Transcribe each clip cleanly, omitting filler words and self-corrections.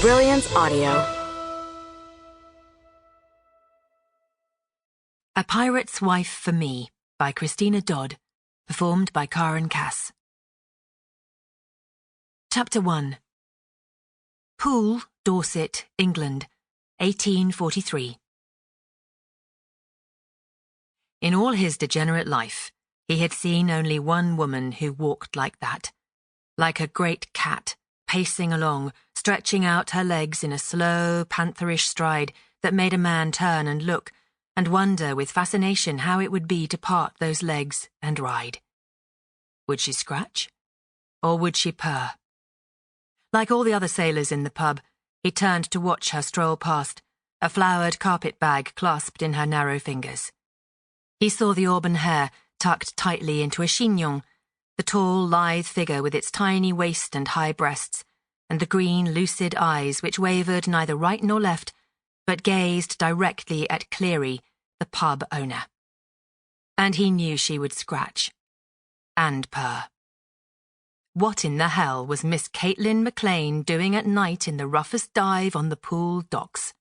Brilliance Audio. A Pirate's Wife for Me by Christina Dodd, performed by Karen Cass. Chapter 1. Poole, Dorset, England, 1843. In all his degenerate life, he had seen only one woman who walked like that, like a great cat, pacing along, stretching out her legs in a slow, pantherish stride that made a man turn and look and wonder with fascination how it would be to part those legs and ride. Would she scratch? Or would she purr? Like all the other sailors in the pub, he turned to watch her stroll past, a flowered carpet bag clasped in her narrow fingers. He saw the auburn hair tucked tightly into a chignon, the tall, lithe figure with its tiny waist and high breasts, and the green, lucid eyes which wavered neither right nor left, but gazed directly at Cleary, the pub owner. And he knew she would scratch. And purr. What in the hell was Miss Caitlin MacLean doing at night in the roughest dive on the Poole docks?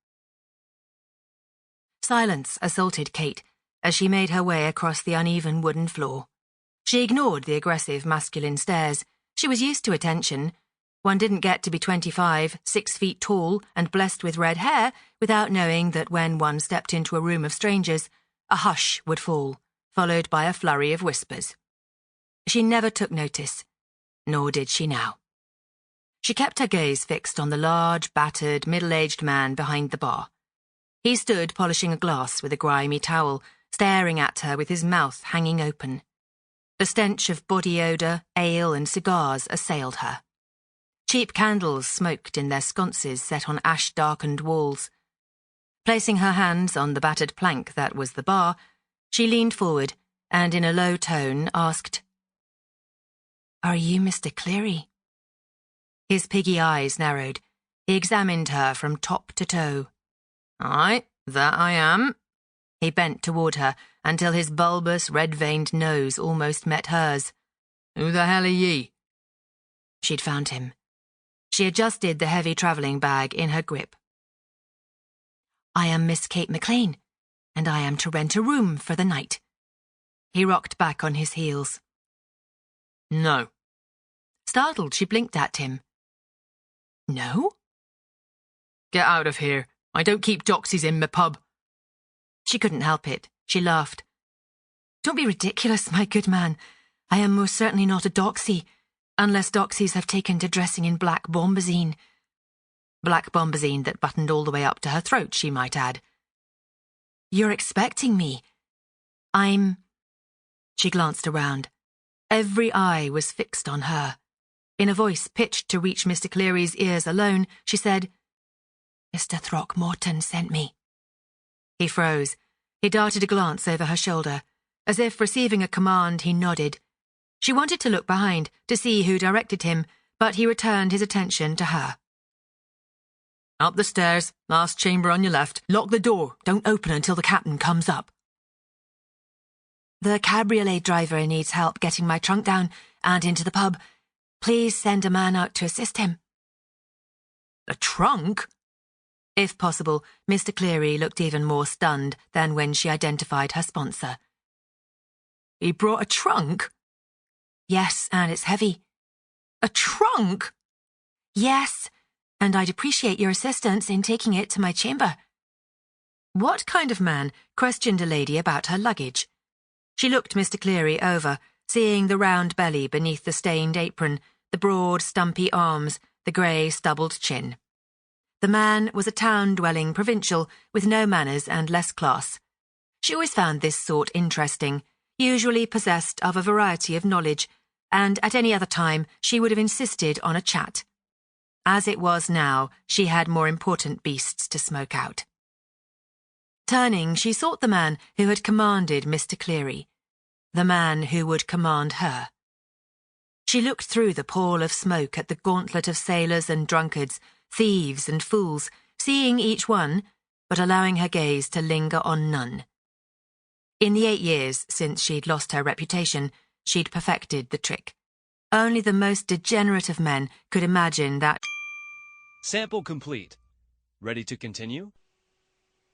Silence assaulted Kate as she made her way across the uneven wooden floor. She ignored the aggressive masculine stares. She was used to attention. One didn't get to be 25, 6 feet tall, and blessed with red hair without knowing that when one stepped into a room of strangers, a hush would fall, followed by a flurry of whispers. She never took notice, nor did she now. She kept her gaze fixed on the large, battered, middle-aged man behind the bar. He stood polishing a glass with a grimy towel, staring at her with his mouth hanging open. The stench of body odour, ale and cigars assailed her. Cheap candles smoked in their sconces set on ash-darkened walls. Placing her hands on the battered plank that was the bar, she leaned forward and in a low tone asked, "Are you Mr. Cleary?" His piggy eyes narrowed. He examined her from top to toe. "Aye, that I am." He bent toward her until his bulbous, red-veined nose almost met hers. "Who the hell are ye?" She'd found him. She adjusted the heavy travelling bag in her grip. "I am Miss Kate MacLean, and I am to rent a room for the night." He rocked back on his heels. "No." Startled, she blinked at him. "No?" "Get out of here. I don't keep doxies in my pub." She couldn't help it. She laughed. "Don't be ridiculous, my good man. I am most certainly not a doxy, unless doxies have taken to dressing in black bombazine." Black bombazine that buttoned all the way up to her throat, she might add. "You're expecting me. She glanced around. Every eye was fixed on her. In a voice pitched to reach Mr. Cleary's ears alone, she said, "Mr. Throckmorton sent me." He froze. He darted a glance over her shoulder. As if receiving a command, he nodded. She wanted to look behind, to see who directed him, but he returned his attention to her. "Up the stairs, last chamber on your left. Lock the door. Don't open until the captain comes up." "The cabriolet driver needs help getting my trunk down and into the pub. Please send a man out to assist him." "The trunk?" If possible, Mr. Cleary looked even more stunned than when she identified her sponsor. "He brought a trunk?" "Yes, and it's heavy." "A trunk?" "Yes, and I'd appreciate your assistance in taking it to my chamber." What kind of man questioned a lady about her luggage? She looked Mr. Cleary over, seeing the round belly beneath the stained apron, the broad, stumpy arms, the grey, stubbled chin. The man was a town-dwelling provincial with no manners and less class. She always found this sort interesting, usually possessed of a variety of knowledge, and at any other time she would have insisted on a chat. As it was now, she had more important beasts to smoke out. Turning, she sought the man who had commanded Mr. Cleary, the man who would command her. She looked through the pall of smoke at the gauntlet of sailors and drunkards, thieves and fools, seeing each one, but allowing her gaze to linger on none. In the 8 years since she'd lost her reputation, she'd perfected the trick. Only the most degenerate of men could imagine that Sample complete. Ready to continue?